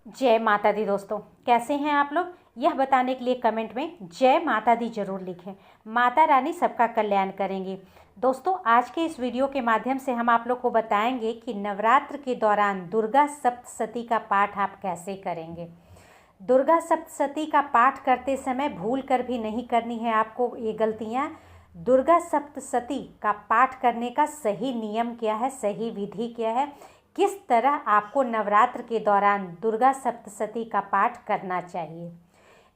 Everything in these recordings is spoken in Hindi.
जय माता दी दोस्तों, कैसे हैं आप लोग। यह बताने के लिए कमेंट में जय माता दी जरूर लिखें। माता रानी सबका कल्याण करेंगी। दोस्तों, आज के इस वीडियो के माध्यम से हम आप लोग को बताएंगे कि नवरात्र के दौरान दुर्गा सप्तशती का पाठ आप कैसे करेंगे। दुर्गा सप्तशती का पाठ करते समय भूल कर भी नहीं करनी है आपको ये गलतियाँ। दुर्गा सप्तशती का पाठ करने का सही नियम क्या है, सही विधि क्या है, किस तरह आपको नवरात्र के दौरान दुर्गा सप्तशती का पाठ करना चाहिए।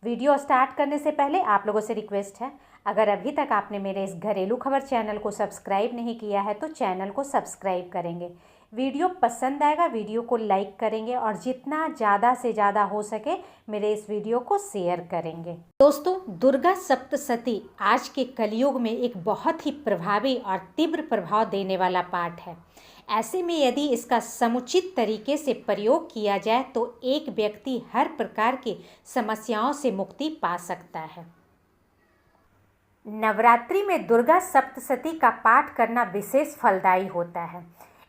वीडियो स्टार्ट करने से पहले आप लोगों से रिक्वेस्ट है, अगर अभी तक आपने मेरे इस घरेलू खबर चैनल को सब्सक्राइब नहीं किया है तो चैनल को सब्सक्राइब करेंगे। वीडियो पसंद आएगा, वीडियो को लाइक करेंगे और जितना ज़्यादा से ज़्यादा हो सके मेरे इस वीडियो को शेयर करेंगे। दोस्तों, दुर्गा सप्तशती आज के कलयुग में एक बहुत ही प्रभावी और तीव्र प्रभाव देने वाला पाठ है। ऐसे में यदि इसका समुचित तरीके से प्रयोग किया जाए तो एक व्यक्ति हर प्रकार की समस्याओं से मुक्ति पा सकता है। नवरात्रि में दुर्गा सप्तशती का पाठ करना विशेष फलदायी होता है।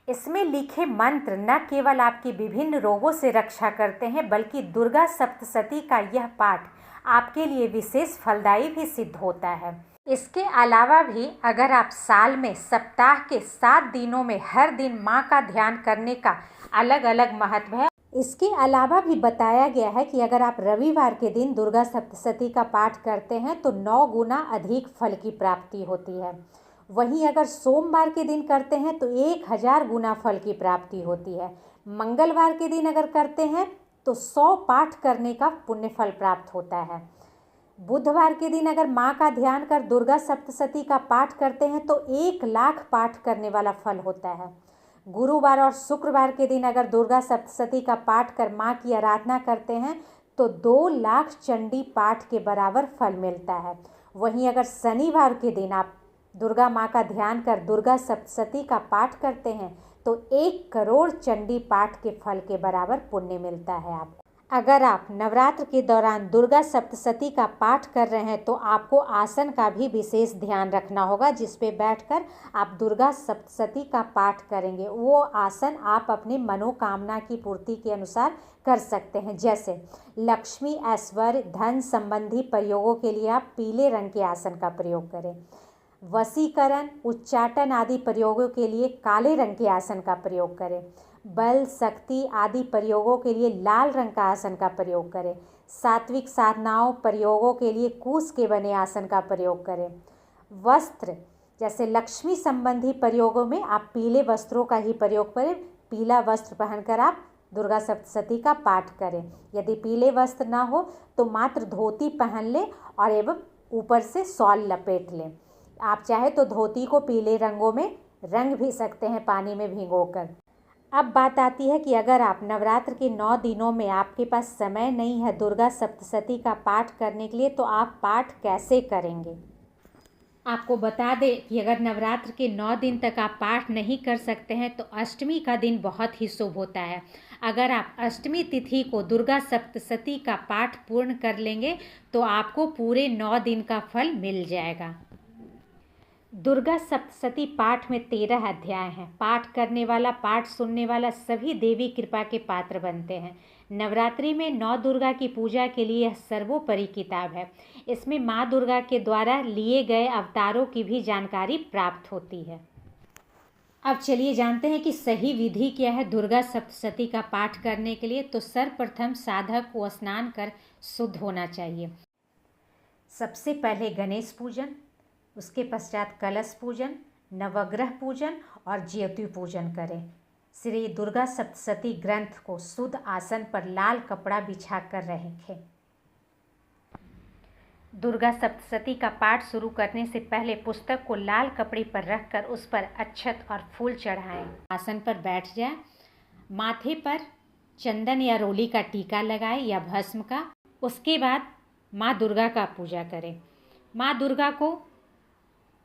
इसमें लिखे मंत्र न केवल आपकी विभिन्न रोगों से रक्षा करते हैं, बल्कि दुर्गा सप्तशती का यह पाठ आपके लिए विशेष फलदायी भी सिद्ध होता है। इसके अलावा भी अगर आप साल में सप्ताह के 7 दिनों में हर दिन माँ का ध्यान करने का अलग अलग महत्व है। इसके अलावा भी बताया गया है कि अगर आप रविवार के दिन दुर्गा सप्तशती का पाठ करते हैं तो 9 गुना अधिक फल की प्राप्ति होती है। वहीं अगर सोमवार के दिन करते हैं तो 1000 गुना फल की प्राप्ति होती है। मंगलवार के दिन अगर करते हैं तो 100 पाठ करने का पुण्य फल प्राप्त होता है। बुधवार के दिन अगर माँ का ध्यान कर दुर्गा सप्तशती का पाठ करते हैं तो 1 लाख पाठ करने वाला फल होता है। गुरुवार और शुक्रवार के दिन अगर दुर्गा सप्तशती का पाठ कर माँ की आराधना करते हैं तो 2 लाख चंडी पाठ के बराबर फल मिलता है। वहीं अगर शनिवार के दिन आप दुर्गा माँ का ध्यान कर दुर्गा सप्तशती का पाठ करते हैं तो 1 करोड़ चंडी पाठ के फल के बराबर पुण्य मिलता है आपको। अगर आप नवरात्र के दौरान दुर्गा सप्तशती का पाठ कर रहे हैं तो आपको आसन का भी विशेष ध्यान रखना होगा, जिस पे बैठकर आप दुर्गा सप्तशती का पाठ करेंगे। वो आसन आप अपनी मनोकामना की पूर्ति के अनुसार कर सकते हैं। जैसे लक्ष्मी, ऐश्वर्य, धन संबंधी प्रयोगों के लिए आप पीले रंग के आसन का प्रयोग करें। वशीकरण, उच्चाटन आदि प्रयोगों के लिए काले रंग के आसन का प्रयोग करें। बल, शक्ति आदि प्रयोगों के लिए लाल रंग का आसन का प्रयोग करें। सात्विक साधनाओं प्रयोगों के लिए कूश के बने आसन का प्रयोग करें। वस्त्र, जैसे लक्ष्मी संबंधी प्रयोगों में आप पीले वस्त्रों का ही प्रयोग करें। पीला वस्त्र पहनकर आप दुर्गा सप्तशती का पाठ करें। यदि पीले वस्त्र ना हो तो मात्र धोती पहन लें और एवं ऊपर से शॉल लपेट लें। आप चाहे तो धोती को पीले रंगों में रंग भी सकते हैं पानी में भिगोकर। अब बात आती है कि अगर आप नवरात्र के 9 दिनों में आपके पास समय नहीं है दुर्गा सप्तशती का पाठ करने के लिए तो आप पाठ कैसे करेंगे। आपको बता दें कि अगर नवरात्र के 9 दिन तक आप पाठ नहीं कर सकते हैं तो अष्टमी का दिन बहुत ही शुभ होता है। अगर आप अष्टमी तिथि को दुर्गा सप्तशती का पाठ पूर्ण कर लेंगे तो आपको पूरे 9 दिन का फल मिल जाएगा। दुर्गा सप्तशती पाठ में 13 अध्याय हैं। पाठ करने वाला, पाठ सुनने वाला सभी देवी कृपा के पात्र बनते हैं। नवरात्रि में 9 दुर्गा की पूजा के लिए यह सर्वोपरि किताब है। इसमें माँ दुर्गा के द्वारा लिए गए अवतारों की भी जानकारी प्राप्त होती है। अब चलिए जानते हैं कि सही विधि क्या है दुर्गा सप्तशती का पाठ करने के लिए। तो सर्वप्रथम साधक को स्नान कर शुद्ध होना चाहिए। सबसे पहले गणेश पूजन, उसके पश्चात कलश पूजन, नवग्रह पूजन और ज्योति पूजन करें। श्री दुर्गा सप्तशती ग्रंथ को शुद्ध आसन पर लाल कपड़ा बिछाकर रखें। दुर्गा सप्तशती का पाठ शुरू करने से पहले पुस्तक को लाल कपड़े पर रखकर उस पर अक्षत और फूल चढ़ाएं। आसन पर बैठ जाएं। माथे पर चंदन या रोली का टीका लगाएं या भस्म का। उसके बाद माँ दुर्गा का पूजा करें। माँ दुर्गा को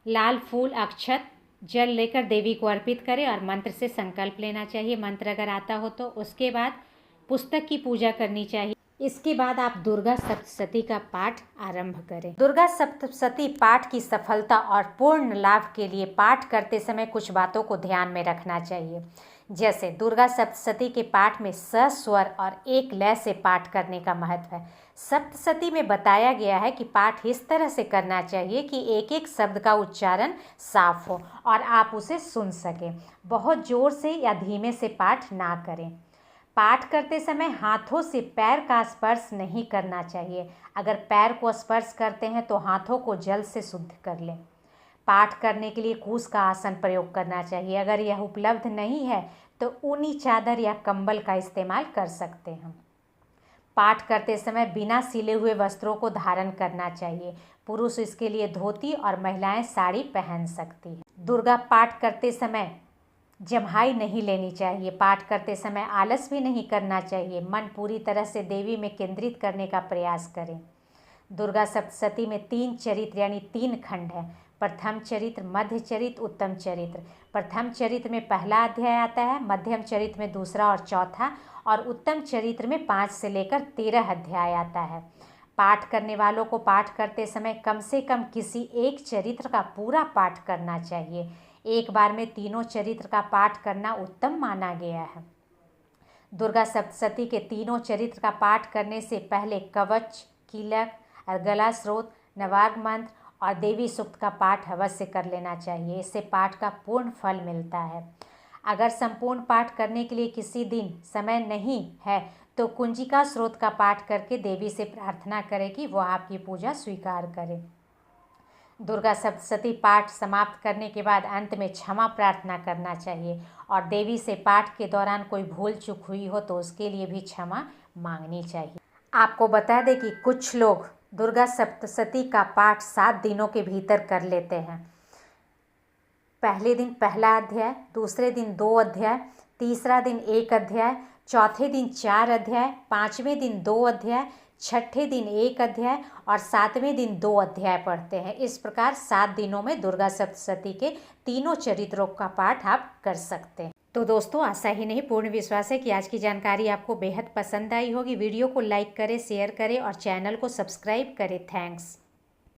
लाल फूल, अक्षत, जल लेकर देवी को अर्पित करें और मंत्र से संकल्प लेना चाहिए, मंत्र अगर आता हो तो। उसके बाद पुस्तक की पूजा करनी चाहिए। इसके बाद आप दुर्गा सप्तशती का पाठ आरंभ करें। दुर्गा सप्तशती पाठ की सफलता और पूर्ण लाभ के लिए पाठ करते समय कुछ बातों को ध्यान में रखना चाहिए। जैसे दुर्गा सप्तशती के पाठ में सस्वर और एक लय से पाठ करने का महत्व है। सप्तशती में बताया गया है कि पाठ इस तरह से करना चाहिए कि एक एक शब्द का उच्चारण साफ हो और आप उसे सुन सकें। बहुत जोर से या धीमे से पाठ ना करें। पाठ करते समय हाथों से पैर का स्पर्श नहीं करना चाहिए। अगर पैर को स्पर्श करते हैं तो हाथों को जल से शुद्ध कर लें। पाठ करने के लिए कूस का आसन प्रयोग करना चाहिए। अगर यह उपलब्ध नहीं है तो ऊनी चादर या कंबल का इस्तेमाल कर सकते हैं। पाठ करते समय बिना सिले हुए वस्त्रों को धारण करना चाहिए। पुरुष इसके लिए धोती और महिलाएं साड़ी पहन सकती हैं। दुर्गा पाठ करते समय जम्हाई नहीं लेनी चाहिए। पाठ करते समय आलस भी नहीं करना चाहिए। मन पूरी तरह से देवी में केंद्रित करने का प्रयास करें। दुर्गा सप्तशती में 3 चरित्र यानी 3 खंड है। प्रथम चरित्र, मध्य चरित्र, उत्तम चरित्र। प्रथम चरित्र में पहला अध्याय आता है, मध्यम चरित्र में दूसरा और चौथा, और उत्तम चरित्र में 5 से लेकर 13 अध्याय आता है। पाठ करने वालों को पाठ करते समय कम से कम किसी एक चरित्र का पूरा पाठ करना चाहिए। एक बार में तीनों चरित्र का पाठ करना उत्तम माना गया है। दुर्गा सप्तशती के तीनों चरित्र का पाठ करने से पहले कवच, कीलक, गला स्रोत, नवार्ग मंत्र और देवी सूक्त का पाठ अवश्य कर लेना चाहिए। इससे पाठ का पूर्ण फल मिलता है। अगर संपूर्ण पाठ करने के लिए किसी दिन समय नहीं है तो कुंजिका स्रोत का पाठ करके देवी से प्रार्थना करें कि वह आपकी पूजा स्वीकार करे। दुर्गा सप्तशती पाठ समाप्त करने के बाद अंत में क्षमा प्रार्थना करना चाहिए और देवी से पाठ के दौरान कोई भूल चूक हुई हो तो उसके लिए भी क्षमा मांगनी चाहिए। आपको बता दें कि कुछ लोग दुर्गा सप्तशती का पाठ 7 दिनों के भीतर कर लेते हैं। पहले दिन पहला अध्याय, दूसरे दिन 2 अध्याय, तीसरा दिन 1 अध्याय, चौथे दिन 4 अध्याय, 5वें दिन 2 अध्याय, छठे दिन 1 अध्याय और 7वें दिन 2 अध्याय पढ़ते हैं। इस प्रकार 7 दिनों में दुर्गा सप्तशती के तीनों चरित्रों का पाठ आप कर सकते हैं। तो दोस्तों, आशा ही नहीं पूर्ण विश्वास है कि आज की जानकारी आपको बेहद पसंद आई होगी। वीडियो को लाइक करें, शेयर करें और चैनल को सब्सक्राइब करें। थैंक्स।